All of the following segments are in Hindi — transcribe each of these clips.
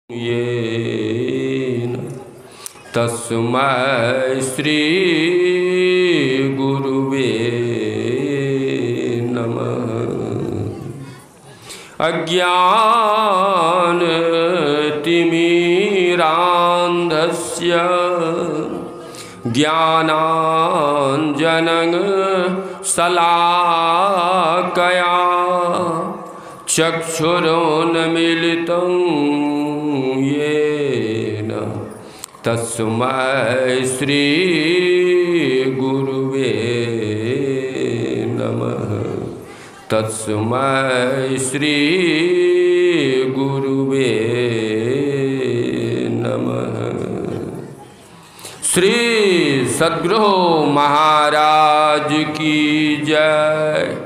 येन तस्मै श्री गुरुवे नमः। अज्ञानतिमिरान्धस्य ज्ञानाञ्जनं शलाकया चक्षुरुन्मीलितं येन तस्मै श्री गुरुवे नमः। तस्मै श्री गुरुवे नमः। श्री सद्गुरु महाराज की जय।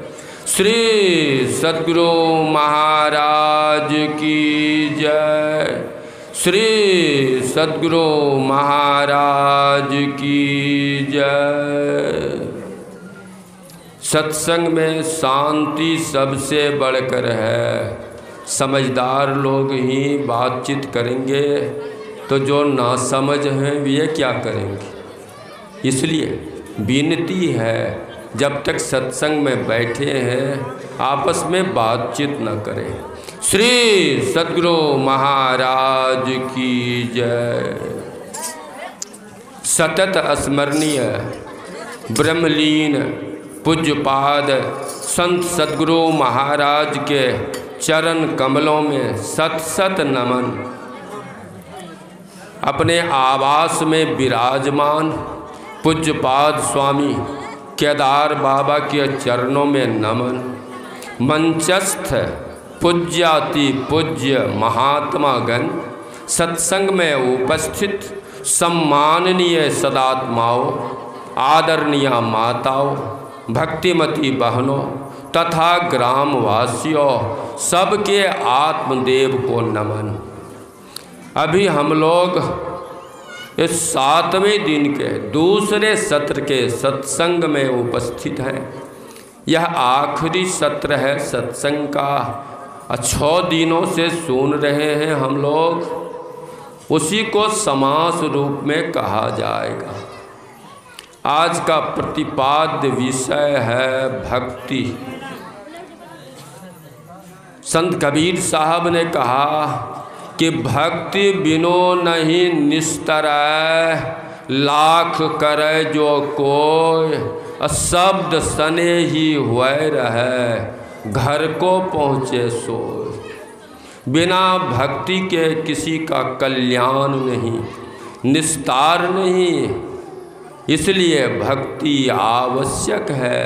श्री सद्गुरु महाराज की जय। श्री सद्गुरु महाराज की जय। सत्संग में शांति सबसे बढ़कर है। समझदार लोग ही बातचीत करेंगे तो जो नासमझ हैं वे क्या करेंगे। इसलिए विनती है, जब तक सत्संग में बैठे हैं आपस में बातचीत न करें। श्री सद्गुरु महाराज की जय। सतत स्मरणीय ब्रह्मलीन पूज्यपाद संत सद्गुरु महाराज के चरण कमलों में सत सत नमन। अपने आवास में विराजमान पूज्यपाद स्वामी केदार बाबा के चरणों में नमन। मंचस्थ पूज्याति पूज्य महात्मागण, सत्संग में उपस्थित सम्माननीय सदात्माओं, आदरणीय माताओं, भक्तिमती बहनों तथा ग्रामवासियों, सबके आत्मदेव को नमन। अभी हम लोग इस 7वें दिन के दूसरे सत्र के सत्संग में उपस्थित हैं। यह आखिरी सत्र है सत्संग का। 6 दिनों से सुन रहे हैं हम लोग, उसी को समास रूप में कहा जाएगा। आज का प्रतिपाद्य विषय है भक्ति। संत कबीर साहब ने कहा कि भक्ति बिनो नहीं निस्तरै, लाख करे जो कोई, शब्द सने ही हुए रहे, घर को पहुँचे सोए। बिना भक्ति के किसी का कल्याण नहीं, निस्तार नहीं। इसलिए भक्ति आवश्यक है।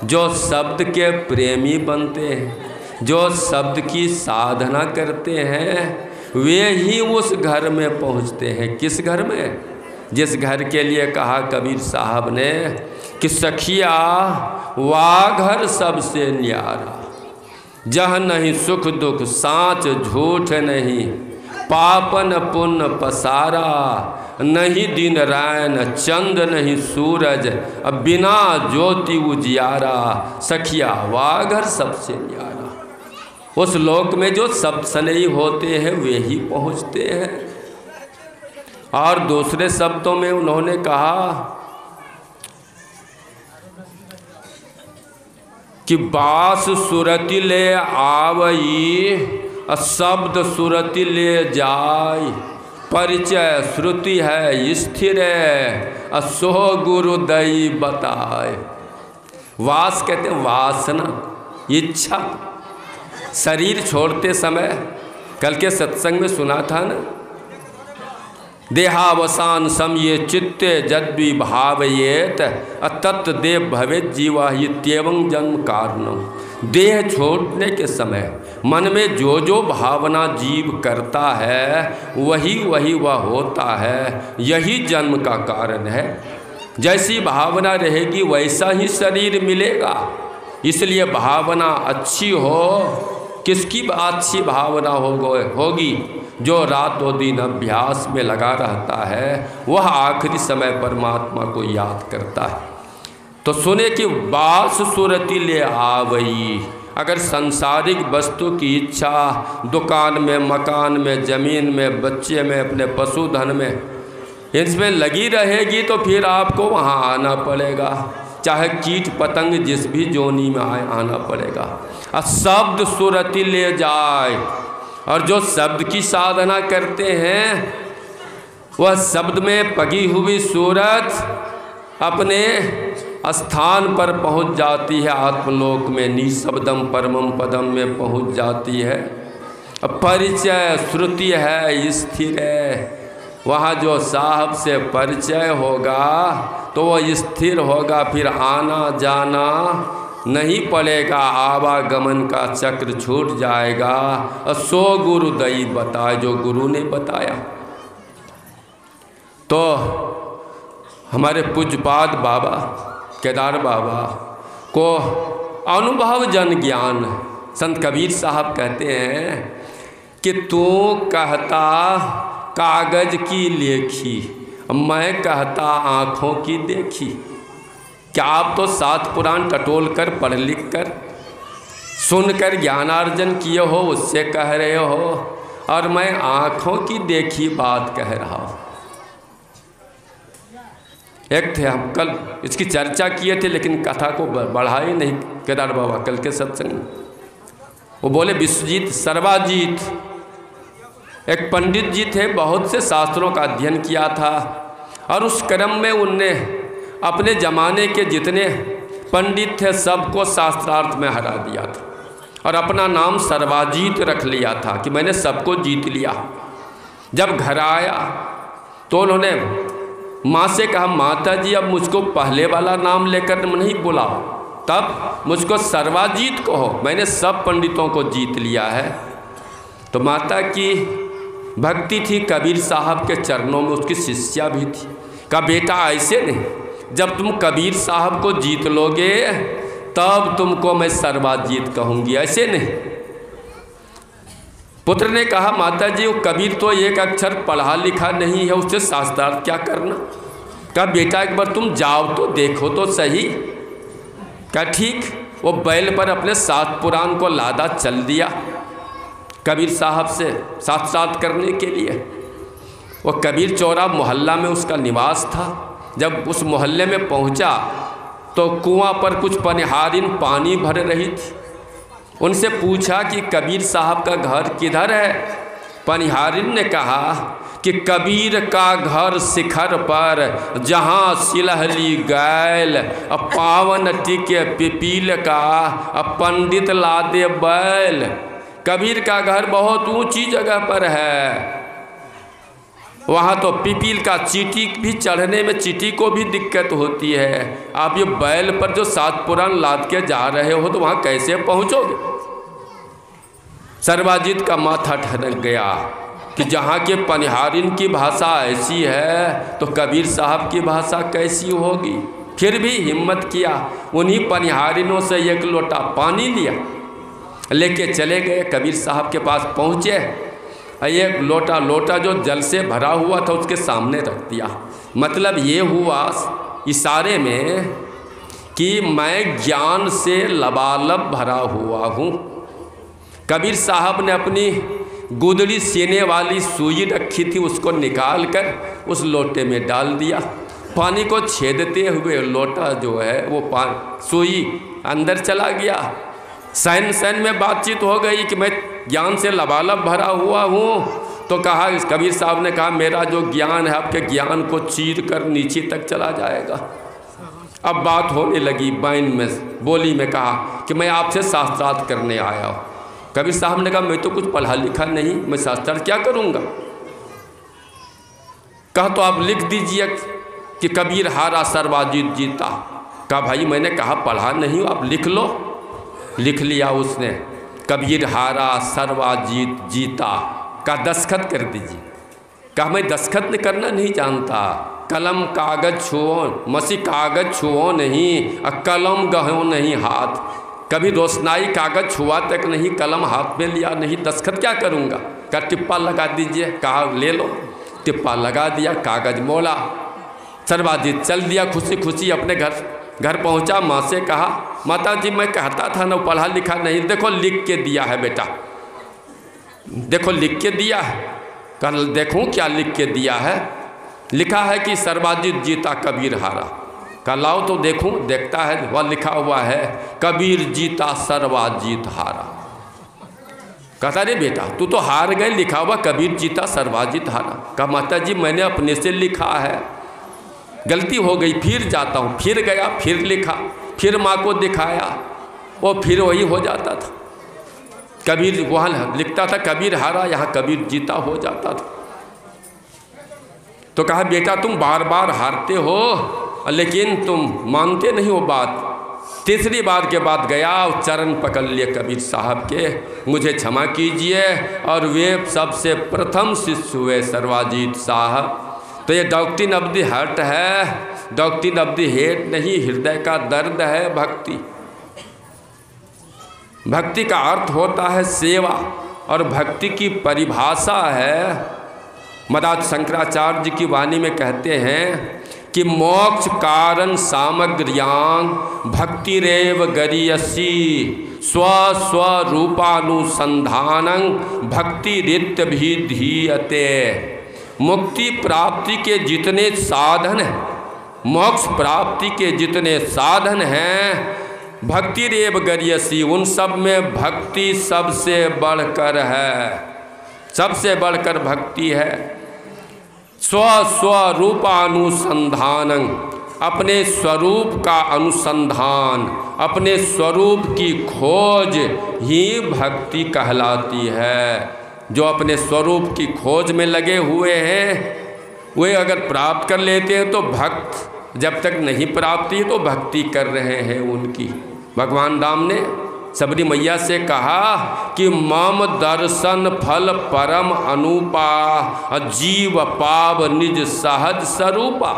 जो शब्द के प्रेमी बनते हैं, जो शब्द की साधना करते हैं, वे ही उस घर में पहुंचते हैं। किस घर में? जिस घर के लिए कहा कबीर साहब ने कि सखिया वाह घर सबसे न्यारा, जह नहीं सुख दुख साँच झूठ नहीं, पापन पुण्य पसारा, नहीं दिन रैन चंद नहीं सूरज, अब बिना ज्योति उजियारा, सखिया वाह घर सबसे न्यारा। उस लोक में जो सब सनई होते हैं वे ही पहुँचते हैं। और दूसरे शब्दों में उन्होंने कहा कि बास सुरति ले आवई, शब्द सुरति ले जाय, परिचय श्रुति है स्थिर, सो गुरु दई बताए। वास कहते हैं वासना, इच्छा। शरीर छोड़ते समय कल के सत्संग में सुना था ना, देहावसान समये चित्ते जद्वि भावयेत, तत् देव भवेत जीवा इत्येवं जन्म कारणम। देह छोड़ने के समय मन में जो जो भावना जीव करता है वही वह होता है। यही जन्म का कारण है। जैसी भावना रहेगी वैसा ही शरीर मिलेगा। इसलिए भावना अच्छी हो। किसकी अच्छी भावना होगी? जो रातों दिन अभ्यास में लगा रहता है वह आखिरी समय परमात्मा को याद करता है। तो सुने कि बास सुरति ले आवई, अगर सांसारिक वस्तु की इच्छा दुकान में, मकान में, ज़मीन में, बच्चे में, अपने पशुधन में, इसमें लगी रहेगी तो फिर आपको वहाँ आना पड़ेगा, चाहे कीट पतंग जिस भी जोनी में आए, आना पड़ेगा। और शब्द सुरति ले जाए, और जो शब्द की साधना करते हैं वह शब्द में पगी हुई सूरत अपने स्थान पर पहुंच जाती है, आत्मलोक में निशब्दम परमम पदम में पहुंच जाती है। परिचय श्रुति है, स्थिर है। वहाँ जो साहब से परिचय होगा तो वह स्थिर होगा, फिर आना जाना नहीं पड़ेगा, आवागमन का चक्र छूट जाएगा। और सो गुरुदयी बताए, जो गुरु ने बताया। तो हमारे पूज्यपाद बाबा केदार बाबा को अनुभव जन ज्ञान संत कबीर साहब कहते हैं कि तू कहता कागज की लेखी, मैं कहता आँखों की देखी। क्या आप तो 7 पुराण टटोल कर, पढ़ लिख कर, सुनकर ज्ञानार्जन किए हो, उससे कह रहे हो, और मैं आँखों की देखी बात कह रहा हूँ। एक थे, हम कल इसकी चर्चा किए थे लेकिन कथा को बढ़ाए नहीं केदार बाबा कल के सत्संग में। वो बोले विश्वजीत सर्वाजीत एक पंडित जी थे, बहुत से शास्त्रों का अध्ययन किया था, और उस क्रम में उनने अपने ज़माने के जितने पंडित थे सबको शास्त्रार्थ में हरा दिया था, और अपना नाम सर्वाजीत रख लिया था कि मैंने सबको जीत लिया। जब घर आया तो उन्होंने माँ से कहा, माता जी अब मुझको पहले वाला नाम लेकर नहीं बुलाओ, तब मुझको सर्वाजीत कहो, मैंने सब पंडितों को जीत लिया है। तो माता की भक्ति थी, कबीर साहब के चरणों में उसकी शिष्या भी थी। कहा बेटा ऐसे नहीं, जब तुम कबीर साहब को जीत लोगे तब तुमको मैं सर्वाजीत कहूँगी, ऐसे नहीं। पुत्र ने कहा माता जी वो कबीर तो एक अक्षर पढ़ा लिखा नहीं है, उससे शास्त्रार्थ क्या करना। कहा बेटा एक बार तुम जाओ तो देखो तो सही। कहा ठीक। वो बैल पर अपने 7 पुराण को लादा चल दिया कबीर साहब से साक्षात करने के लिए। वो कबीर चौरा मोहल्ला में उसका निवास था। जब उस मोहल्ले में पहुंचा तो कुआं पर कुछ पनिहारिन पानी भर रही थी। उनसे पूछा कि कबीर साहब का घर किधर है। पनिहारिन ने कहा कि कबीर का घर शिखर पर, जहाँ सिलहली गैल, पावन टिके पिपील का, पंडित लादे बैल। कबीर का घर बहुत ऊंची जगह पर है, वहाँ तो पिपील का चीटी भी चढ़ने में चीटी को भी दिक्कत होती है। आप ये बैल पर जो 7 पुराण लाद के जा रहे हो तो वहाँ कैसे पहुँचोगे। सर्वाजीत का माथा ठनक गया कि जहाँ के पनिहारिन की भाषा ऐसी है तो कबीर साहब की भाषा कैसी होगी। फिर भी हिम्मत किया, उन्हीं पनिहारिनों से 1 लोटा पानी लिया, लेके चले गए कबीर साहब के पास पहुँचे। एक लोटा जो जल से भरा हुआ था उसके सामने रख दिया। मतलब ये हुआ इशारे में कि मैं ज्ञान से लबालब भरा हुआ हूँ। कबीर साहब ने अपनी गुदड़ी सीने वाली सुई रखी थी, उसको निकाल कर उस लोटे में डाल दिया। पानी को छेदते हुए लोटा जो है वो सुई अंदर चला गया। सैन में बातचीत हो गई कि मैं ज्ञान से लबालब भरा हुआ हूँ। तो कहा, कबीर साहब ने कहा मेरा जो ज्ञान है आपके ज्ञान को चीर कर नीचे तक चला जाएगा। अब बात होने लगी, बैन में बोली में कहा कि मैं आपसे शास्त्रार्थ करने आया हूँ। कबीर साहब ने कहा मैं तो कुछ पढ़ा लिखा नहीं, मैं शास्त्रार्थ क्या करूँगा। कहा तो आप लिख दीजिए कि कबीर हारा सर्वाजीत जीता। कहा भाई मैंने कहा पढ़ा नहीं, आप लिख लो। लिख लिया उसने, कबीर हारा सर्वाजीत जीता। का दस्तखत कर दीजिए। कहा मैं दस्तखत करना नहीं जानता, कलम कागज छुओ, मसी कागज छुओ नहीं, कलम गहो नहीं हाथ। कभी रोशनाई कागज छुआ तक नहीं, कलम हाथ में लिया नहीं, दस्तखत क्या करूँगा। का टिप्पा लगा दीजिए। कहा ले लो। टिप्पा लगा दिया, कागज मोड़ा। सर्वाजीत चल दिया खुशी खुशी अपने घर। घर पहुंचा, माँ से कहा, माता जी मैं कहता था ना पढ़ा लिखा नहीं, देखो लिख के दिया है बेटा, देखो लिख के दिया है। कल देखूं क्या लिख के दिया है? लिखा है कि सर्वाजित जीता कबीर हारा। कल लाओ तो देखूं। देखता है वह लिखा हुआ है कबीर जीता सर्वाजीत हारा। कहता रे बेटा तू तो हार गए, लिखा हुआ कबीर जीता सर्वाजीत हारा। कहा माता जी मैंने अपने से लिखा है, गलती हो गई, फिर जाता हूँ। फिर गया, फिर लिखा, फिर माँ को दिखाया, वो फिर वही हो जाता था। कबीर वहाँ लिखता था कबीर हारा, यहाँ कबीर जीता हो जाता था। तो कहा बेटा तुम बार बार हारते हो लेकिन तुम मानते नहीं हो बात। तीसरी बार के बाद गया और चरण पकड़ लिए कबीर साहब के, मुझे क्षमा कीजिए, और वे सबसे प्रथम शिष्य हुए सर्वाजीत साहब। तो ये डॉक्ट्रिन ऑफ द हार्ट है, डॉक्ट्रिन ऑफ द हेड नहीं, हृदय का दर्द है भक्ति। भक्ति का अर्थ होता है सेवा, और भक्ति की परिभाषा है, महाराज शंकराचार्य जी की वाणी में कहते हैं कि मोक्ष कारण सामग्र्यां भक्तिरेव गरीयसी स्व स्वरूपानुसंधानं भक्तिरित्य भी धीयते। मुक्ति प्राप्ति के जितने साधन हैं, मोक्ष प्राप्ति के जितने साधन हैं, भक्तिरेव गरीयसी, उन सब में भक्ति सबसे बढ़कर है, सबसे बढ़कर भक्ति है। स्व स्वरूपानुसंधानं, अपने स्वरूप का अनुसंधान, अपने स्वरूप की खोज ही भक्ति कहलाती है। जो अपने स्वरूप की खोज में लगे हुए हैं वे अगर प्राप्त कर लेते हैं तो भक्त, जब तक नहीं प्राप्ति तो भक्ति कर रहे हैं उनकी। भगवान राम ने सबरी मैया से कहा कि मम दर्शन फल परम अनुपा जीव पाव निज सहज स्वरूपा।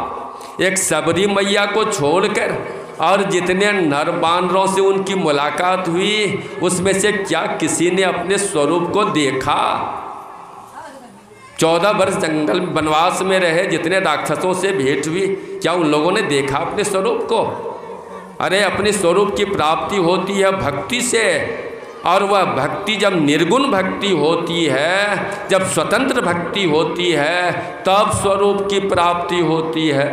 एक सबरी मैया को छोड़कर और जितने नर बानरों से उनकी मुलाकात हुई उसमें से क्या किसी ने अपने स्वरूप को देखा? 14 वर्ष जंगल वनवास में रहे, जितने राक्षसों से भेंट हुई, क्या उन लोगों ने देखा अपने स्वरूप को? अरे अपने स्वरूप की प्राप्ति होती है भक्ति से, और वह भक्ति जब निर्गुण भक्ति होती है, जब स्वतंत्र भक्ति होती है, तब स्वरूप की प्राप्ति होती है।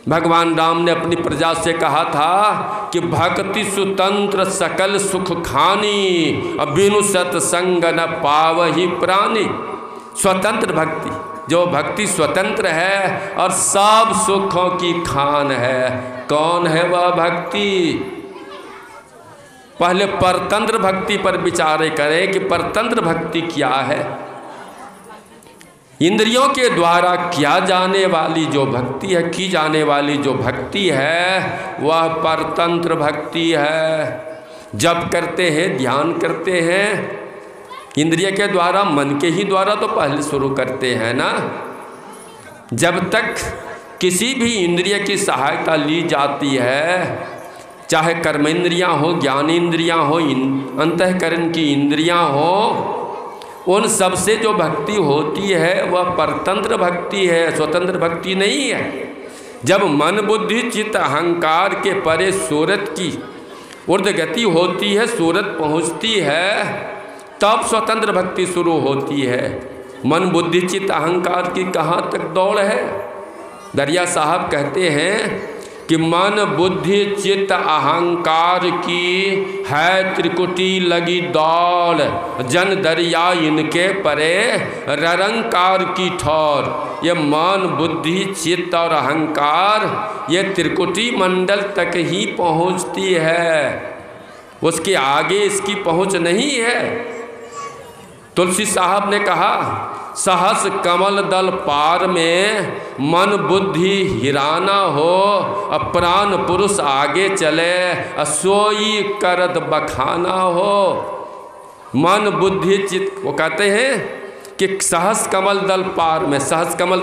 भगवान राम ने अपनी प्रजा से कहा था कि भक्ति स्वतंत्र सकल सुख खानी, बिनु सत्संग न पावहि प्राणी। स्वतंत्र भक्ति, जो भक्ति स्वतंत्र है और सब सुखों की खान है, कौन है वह भक्ति? पहले परतंत्र भक्ति पर विचार करें कि परतंत्र भक्ति क्या है। इंद्रियों के द्वारा किया जाने वाली जो भक्ति है, की जाने वाली जो भक्ति है, वह परतंत्र भक्ति है। जप करते हैं, ध्यान करते हैं, इंद्रिय के द्वारा, मन के ही द्वारा तो पहले शुरू करते हैं ना। जब तक किसी भी इंद्रिय की सहायता ली जाती है, चाहे कर्मेंद्रियां हो, ज्ञानेंद्रियां हो, अंतःकरण की इंद्रियां हो, उन सब से जो भक्ति होती है वह परतंत्र भक्ति है, स्वतंत्र भक्ति नहीं है। जब मन बुद्धि चित्त अहंकार के परे सूरत की ऊर्ध्व गति होती है, सूरत पहुँचती है, तब स्वतंत्र भक्ति शुरू होती है। मन बुद्धि चित्त अहंकार की कहाँ तक दौड़ है? दरिया साहब कहते हैं कि मन बुद्धि चित्त अहंकार की है त्रिकुटी लगी दौड़, जन दरिया इनके परे ररंकार की ठौर। ये मन बुद्धि चित्त और अहंकार ये त्रिकुटी मंडल तक ही पहुँचती है, उसके आगे इसकी पहुँच नहीं है। तुलसी साहब ने कहा सहस कमल दल पार में मन बुद्धि हिराना हो, प्राण पुरुष आगे चले सोई करत बखाना हो। मन बुद्धि चित्त, वो कहते हैं कि सहस कमल दल पार में, सहस कमल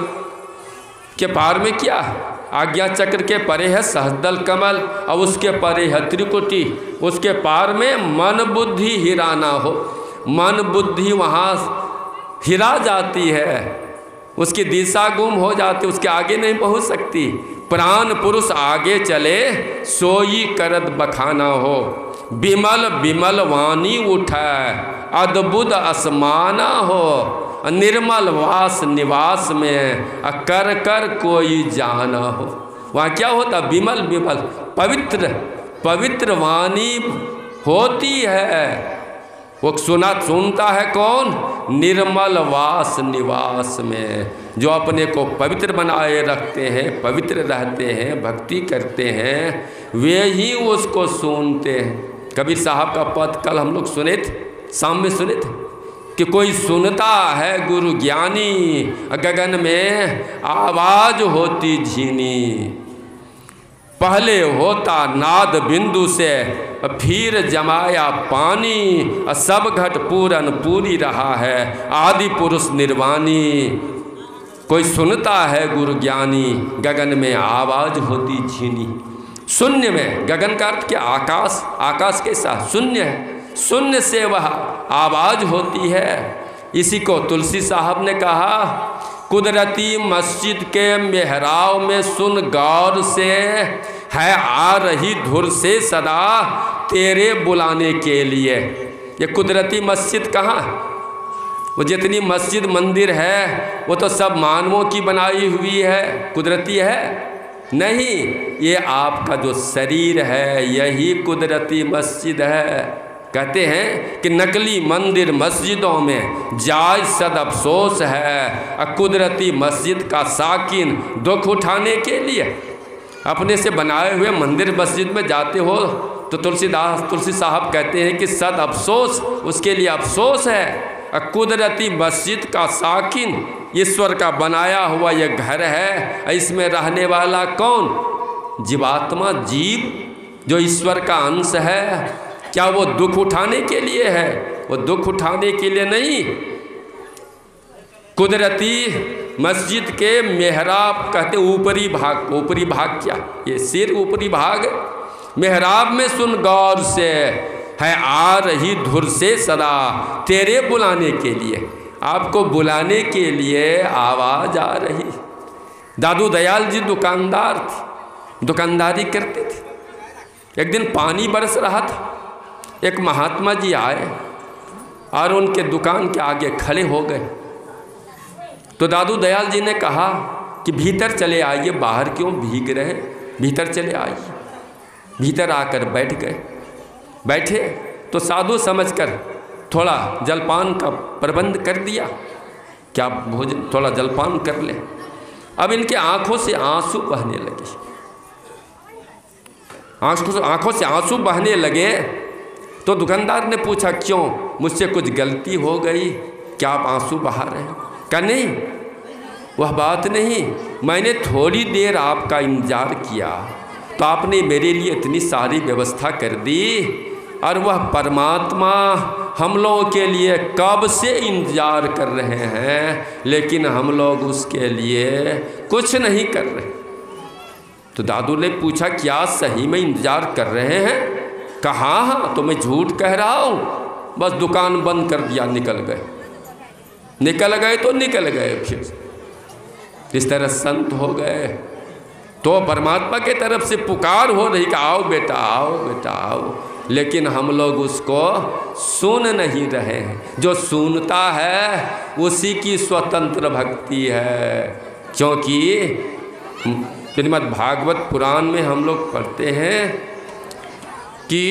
के पार में क्या है? आज्ञा चक्र के परे है सहस्दल कमल, और उसके परे है त्रिकुटी, उसके पार में मन बुद्धि हिराना हो। मन बुद्धि वहाँ हिरा जाती है, उसकी दिशा गुम हो जाती, उसके आगे नहीं पहुंच सकती। प्राण पुरुष आगे चले सोई करत बखाना हो। बिमल बिमल वाणी उठै अद्भुत असमाना हो। निर्मल वास निवास में कर कर कोई जाना हो। वहाँ क्या होता? विमल विमल पवित्र पवित्र वाणी होती है। वो सुनता है कौन? निर्मल वास निवास में, जो अपने को पवित्र बनाए रखते हैं, पवित्र रहते हैं, भक्ति करते हैं, वे ही उसको सुनते हैं। कबीर साहब का पद कल हम लोग सुने थे, शाम में सुने थे कि कोई सुनता है गुरु ज्ञानी, गगन में आवाज होती झीनी। पहले होता नाद बिंदु से फिर जमाया पानी, सब घट पूरन पूरी रहा है आदि पुरुष निर्वाणी। कोई सुनता है गुरु ज्ञानी, गगन में आवाज होती झीनी। शून्य में, गगन का अर्थ क्या? आकाश। आकाश के साथ शून्य है, शून्य से वह आवाज होती है। इसी को तुलसी साहब ने कहा, कुदरती मस्जिद के मेहराब में सुन गौर से, है आ रही धुर से सदा तेरे बुलाने के लिए। ये कुदरती मस्जिद कहाँ? वो जितनी मस्जिद मंदिर है वो तो सब मानवों की बनाई हुई है, कुदरती है नहीं। ये आपका जो शरीर है यही कुदरती मस्जिद है। कहते हैं कि नकली मंदिर मस्जिदों में जायज सद अफसोस है, कुदरती मस्जिद का साकिन दुख उठाने के लिए। अपने से बनाए हुए मंदिर मस्जिद में जाते हो तो तुलसी साहब कहते हैं कि सद अफसोस, उसके लिए अफसोस है। कुदरती मस्जिद का साकिन, ईश्वर का बनाया हुआ यह घर है, इसमें रहने वाला कौन? जीवात्मा, जीव जो ईश्वर का अंश है। क्या वो दुख उठाने के लिए है? वो दुख उठाने के लिए नहीं। कुदरती मस्जिद के मेहराब कहते ऊपरी भाग। ऊपरी भाग क्या? ये सिर ऊपरी भाग। मेहराब में सुन गौर से, है आ रही धुर से सदा तेरे बुलाने के लिए। आपको बुलाने के लिए आवाज आ रही। दादू दयाल जी दुकानदार थे, दुकानदारी करते थे। एक दिन पानी बरस रहा था, एक महात्मा जी आए और उनके दुकान के आगे खड़े हो गए। तो दादू दयाल जी ने कहा कि भीतर चले आइए, बाहर क्यों भीग रहे, भीतर चले आइए। भीतर आकर बैठ गए। बैठे तो साधु समझकर थोड़ा जलपान का प्रबंध कर दिया, क्या भोजन थोड़ा जलपान कर ले। अब इनके आंखों से आंसू बहने लगे, आंखों से आंसू बहने लगे। तो दुकानदार ने पूछा, क्यों, मुझसे कुछ गलती हो गई क्या आप आंसू बहा रहे हैं? कहा नहीं, वह बात नहीं, मैंने थोड़ी देर आपका इंतजार किया तो आपने मेरे लिए इतनी सारी व्यवस्था कर दी, और वह परमात्मा हम लोगों के लिए कब से इंतजार कर रहे हैं, लेकिन हम लोग उसके लिए कुछ नहीं कर रहे। तो दादू ने पूछा, क्या सही में इंतजार कर रहे हैं? कहा हाँ, तो मैं झूठ कह रहा हूँ। बस दुकान बंद कर दिया, निकल गए। निकल गए तो निकल गए। फिर इस तरह संत हो गए। तो परमात्मा के तरफ से पुकार हो रही कि आओ बेटा, आओ बेटा, आओ, लेकिन हम लोग उसको सुन नहीं रहे हैं। जो सुनता है उसी की स्वतंत्र भक्ति है। क्योंकि श्रीमद् भागवत पुराण में हम लोग पढ़ते हैं कि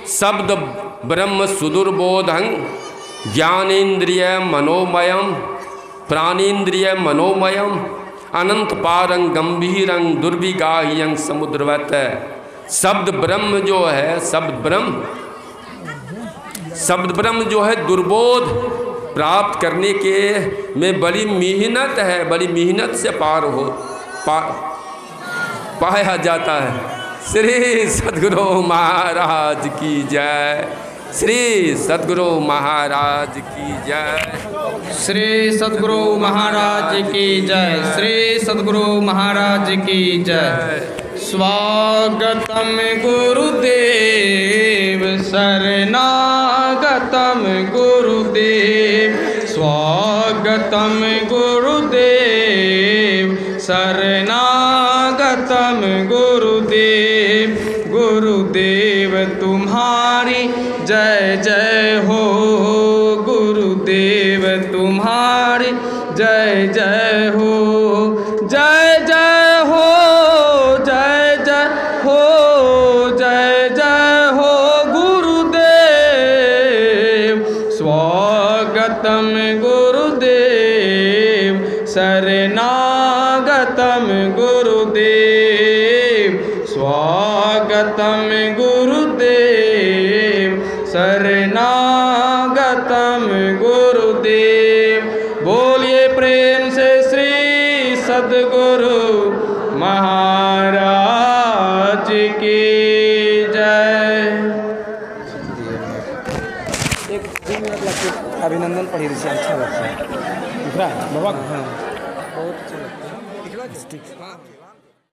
शब्द ब्रह्म सुदुर्बोधं ज्ञानेन्द्रिय मनोमयम प्राणेन्द्रिय मनोमयम अनंत पारं गंभीरं दुर्विगाह्यं समुद्रवत। शब्द ब्रह्म जो है, शब्द ब्रह्म जो है दुर्बोध प्राप्त करने के में बड़ी मेहनत है, बड़ी मेहनत से पाया जाता है। श्री सद्गुरु महाराज की जय। श्री सद्गुरु महाराज की जय। श्री सद्गुरु महाराज की जय। श्री सद्गुरु महाराज की जय। स्वागतम गुरुदेव शरणागतम गुरुदेव। स्वागतम गुरुदेव शरणागतम स्वागतम गुरुदेव, गुरुदेव तुम्हारी जय जय हो, गुरुदेव तुम्हारी जय जय हो, जय जय हो, जय जय हो, जय जय हो गुरुदेव। स्वागतम गुरुदेव, शरणागतम गुरुदेव, स्वागतम गुरुदेव, शरणागतम गुरुदेव। बोलिए प्रेम से श्री सद्गुरु महाराज की जय। एक 2 मिनट लगते अभिनंदन पढ़ी रही, अच्छा लगता है। बाबा हाँ बहुत अच्छा लगता है।